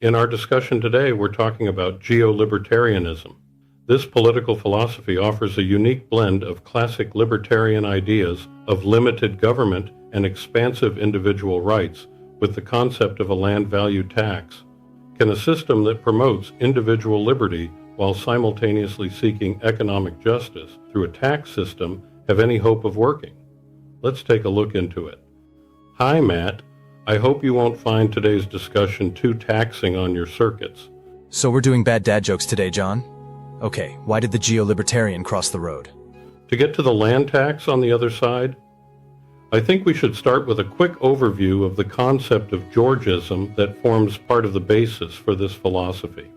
In our discussion today, we're talking about geolibertarianism. This political philosophy offers a unique blend of classic libertarian ideas of limited government and expansive individual rights with the concept of a land value tax. Can a system that promotes individual liberty while simultaneously seeking economic justice through a tax system have any hope of working? Let's take a look into it. Hi, Matt. I hope you won't find today's discussion too taxing on your circuits. So we're doing bad dad jokes today, John? Okay, why did the geolibertarian cross the road? To get to the land tax on the other side, I think we should start with a quick overview of the concept of Georgism that forms part of the basis for this philosophy.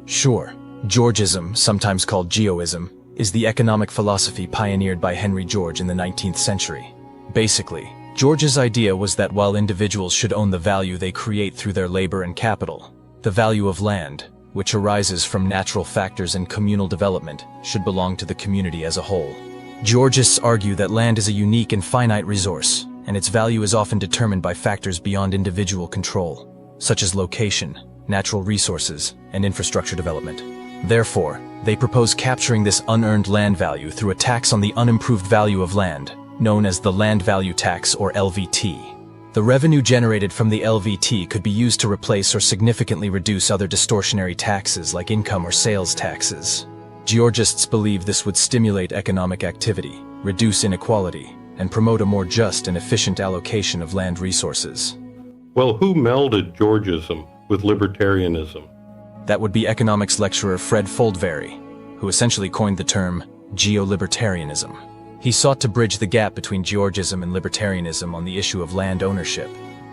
Sure. Georgism, sometimes called Geoism, is the economic philosophy pioneered by Henry George in the 19th century. Basically, George's idea was that while individuals should own the value they create through their labor and capital, the value of land, which arises from natural factors and communal development, should belong to the community as a whole. Georgists argue that land is a unique and finite resource, and its value is often determined by factors beyond individual control, such as location, natural resources, and infrastructure development. Therefore, they propose capturing this unearned land value through a tax on the unimproved value of land, known as the Land Value Tax or LVT. The revenue generated from the LVT could be used to replace or significantly reduce other distortionary taxes like income or sales taxes. Georgists believe this would stimulate economic activity, reduce inequality, and promote a more just and efficient allocation of land resources. Well, who melded Georgism with libertarianism? That would be economics lecturer Fred Foldvary, who essentially coined the term Geolibertarianism. He sought to bridge the gap between Georgism and libertarianism on the issue of land ownership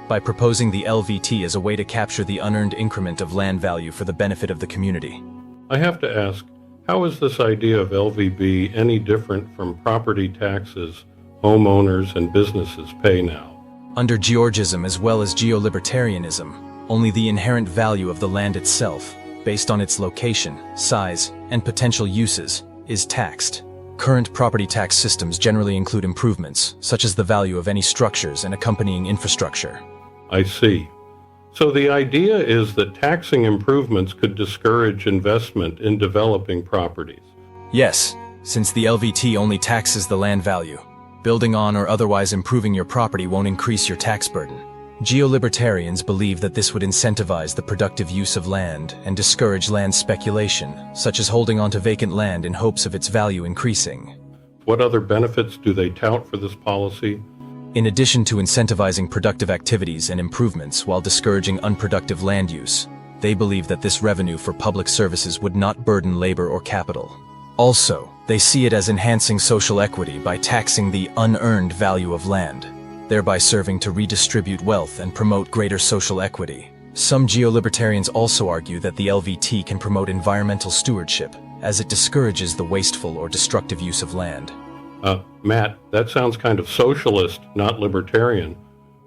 by proposing the LVT as a way to capture the unearned increment of land value for the benefit of the community. I have to ask, how is this idea of LVB any different from property taxes homeowners and businesses pay now? Under Georgism as well as Geolibertarianism, only the inherent value of the land itself, based on its location, size, and potential uses, is taxed. Current property tax systems generally include improvements, such as the value of any structures and accompanying infrastructure. I see. So the idea is that taxing improvements could discourage investment in developing properties. Yes, since the LVT only taxes the land value. Building on or otherwise improving your property won't increase your tax burden. Geolibertarians believe that this would incentivize the productive use of land and discourage land speculation, such as holding onto vacant land in hopes of its value increasing. What other benefits do they tout for this policy? In addition to incentivizing productive activities and improvements while discouraging unproductive land use, they believe that this revenue for public services would not burden labor or capital. Also, they see it as enhancing social equity by taxing the unearned value of land, thereby serving to redistribute wealth and promote greater social equity. Some geolibertarians also argue that the LVT can promote environmental stewardship, as it discourages the wasteful or destructive use of land. Matt, that sounds kind of socialist, not libertarian.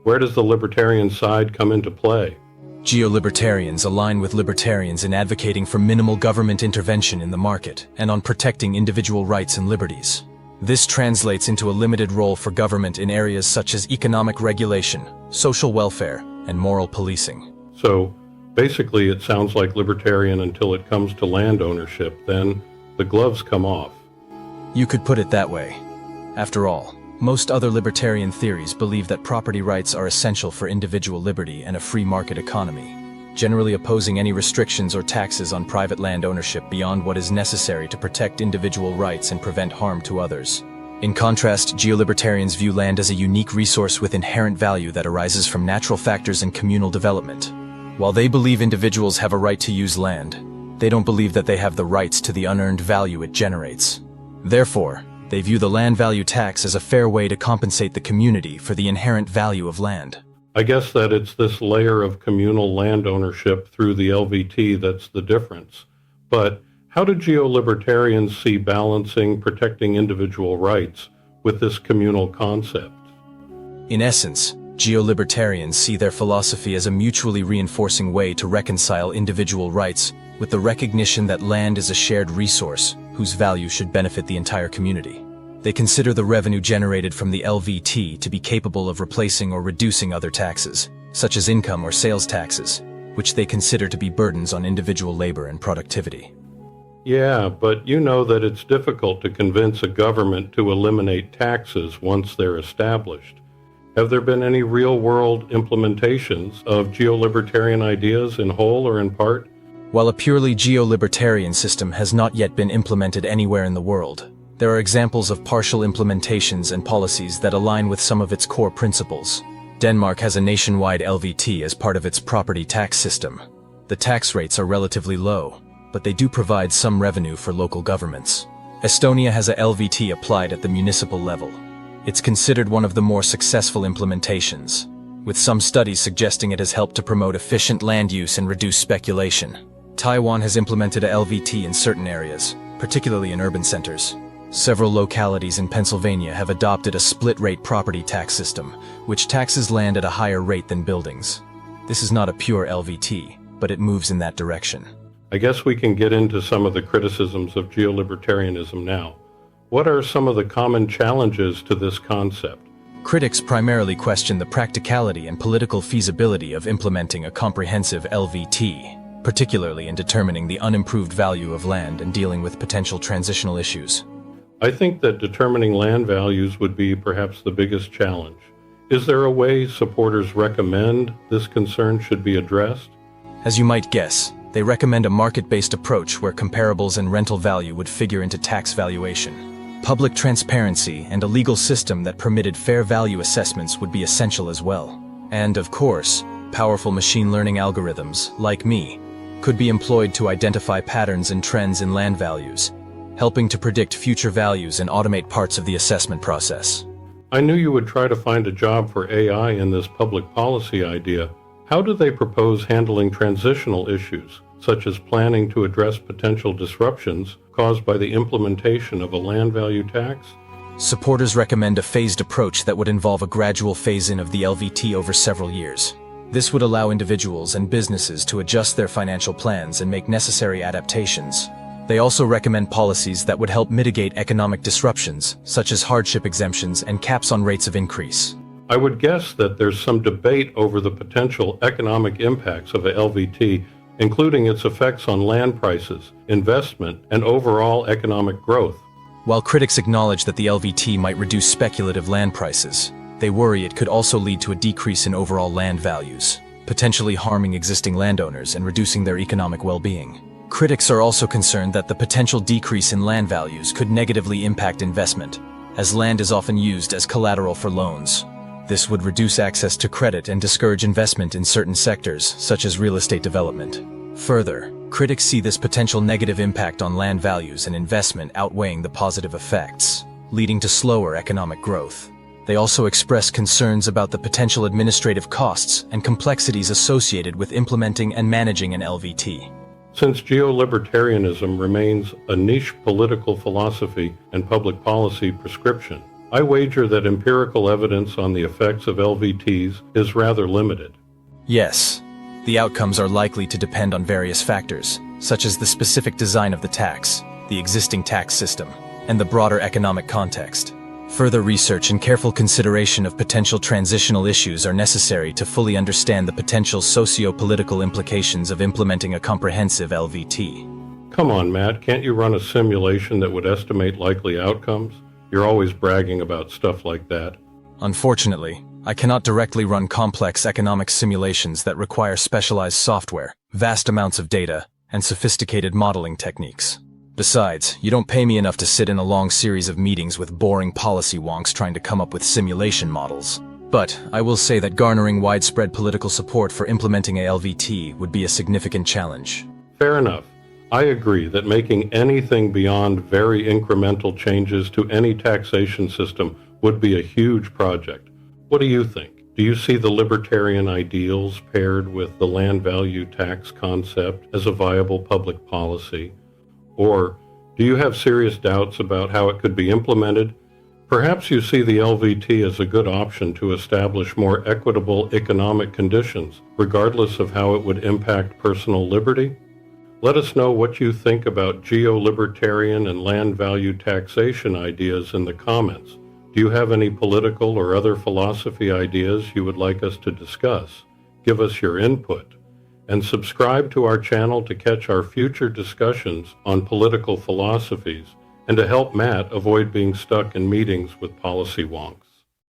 Where does the libertarian side come into play? Geolibertarians align with libertarians in advocating for minimal government intervention in the market and on protecting individual rights and liberties. This translates into a limited role for government in areas such as economic regulation, social welfare, and moral policing. So, basically it sounds like libertarian until it comes to land ownership, then the gloves come off. You could put it that way. After all, most other libertarian theories believe that property rights are essential for individual liberty and a free market economy, generally opposing any restrictions or taxes on private land ownership beyond what is necessary to protect individual rights and prevent harm to others. In contrast, geolibertarians view land as a unique resource with inherent value that arises from natural factors and communal development. While they believe individuals have a right to use land, they don't believe that they have the rights to the unearned value it generates. Therefore, they view the land value tax as a fair way to compensate the community for the inherent value of land. I guess that it's this layer of communal land ownership through the LVT that's the difference. But how do geolibertarians see balancing protecting individual rights with this communal concept? In essence, geolibertarians see their philosophy as a mutually reinforcing way to reconcile individual rights with the recognition that land is a shared resource whose value should benefit the entire community. They consider the revenue generated from the LVT to be capable of replacing or reducing other taxes, such as income or sales taxes, which they consider to be burdens on individual labor and productivity. Yeah, but you know that it's difficult to convince a government to eliminate taxes once they're established. Have there been any real-world implementations of geolibertarian ideas in whole or in part? While a purely geolibertarian system has not yet been implemented anywhere in the world, there are examples of partial implementations and policies that align with some of its core principles. Denmark has a nationwide LVT as part of its property tax system. The tax rates are relatively low, but they do provide some revenue for local governments. Estonia has a LVT applied at the municipal level. It's considered one of the more successful implementations, with some studies suggesting it has helped to promote efficient land use and reduce speculation. Taiwan has implemented a LVT in certain areas, particularly in urban centers. Several localities in Pennsylvania have adopted a split-rate property tax system, which taxes land at a higher rate than buildings. This is not a pure LVT, but it moves in that direction. I guess we can get into some of the criticisms of geolibertarianism now. What are some of the common challenges to this concept? Critics primarily question the practicality and political feasibility of implementing a comprehensive LVT, particularly in determining the unimproved value of land and dealing with potential transitional issues. I think that determining land values would be perhaps the biggest challenge. Is there a way supporters recommend this concern should be addressed? As you might guess, they recommend a market-based approach where comparables and rental value would figure into tax valuation. Public transparency and a legal system that permitted fair value assessments would be essential as well. And, of course, powerful machine learning algorithms, like me, could be employed to identify patterns and trends in land values, helping to predict future values and automate parts of the assessment process. I knew you would try to find a job for AI in this public policy idea. How do they propose handling transitional issues, such as planning to address potential disruptions caused by the implementation of a land value tax? Supporters recommend a phased approach that would involve a gradual phase-in of the LVT over several years. This would allow individuals and businesses to adjust their financial plans and make necessary adaptations. They also recommend policies that would help mitigate economic disruptions, such as hardship exemptions and caps on rates of increase. I would guess that there's some debate over the potential economic impacts of a LVT, including its effects on land prices, investment, and overall economic growth. While critics acknowledge that the LVT might reduce speculative land prices, they worry it could also lead to a decrease in overall land values, potentially harming existing landowners and reducing their economic well-being. Critics are also concerned that the potential decrease in land values could negatively impact investment, as land is often used as collateral for loans. This would reduce access to credit and discourage investment in certain sectors, such as real estate development. Further, critics see this potential negative impact on land values and investment outweighing the positive effects, leading to slower economic growth. They also express concerns about the potential administrative costs and complexities associated with implementing and managing an LVT. Since geolibertarianism remains a niche political philosophy and public policy prescription, I wager that empirical evidence on the effects of LVTs is rather limited. Yes, the outcomes are likely to depend on various factors, such as the specific design of the tax, the existing tax system, and the broader economic context. Further research and careful consideration of potential transitional issues are necessary to fully understand the potential socio-political implications of implementing a comprehensive LVT. Come on, Matt, can't you run a simulation that would estimate likely outcomes? You're always bragging about stuff like that. Unfortunately, I cannot directly run complex economic simulations that require specialized software, vast amounts of data, and sophisticated modeling techniques. Besides, you don't pay me enough to sit in a long series of meetings with boring policy wonks trying to come up with simulation models. But I will say that garnering widespread political support for implementing a LVT would be a significant challenge. Fair enough. I agree that making anything beyond very incremental changes to any taxation system would be a huge project. What do you think? Do you see the libertarian ideals paired with the land value tax concept as a viable public policy? Or do you have serious doubts about how it could be implemented? Perhaps you see the LVT as a good option to establish more equitable economic conditions, regardless of how it would impact personal liberty? Let us know what you think about geolibertarian and land value taxation ideas in the comments. Do you have any political or other philosophy ideas you would like us to discuss? Give us your input. and subscribe to our channel to catch our future discussions on political philosophies and to help Matt avoid being stuck in meetings with policy wonks.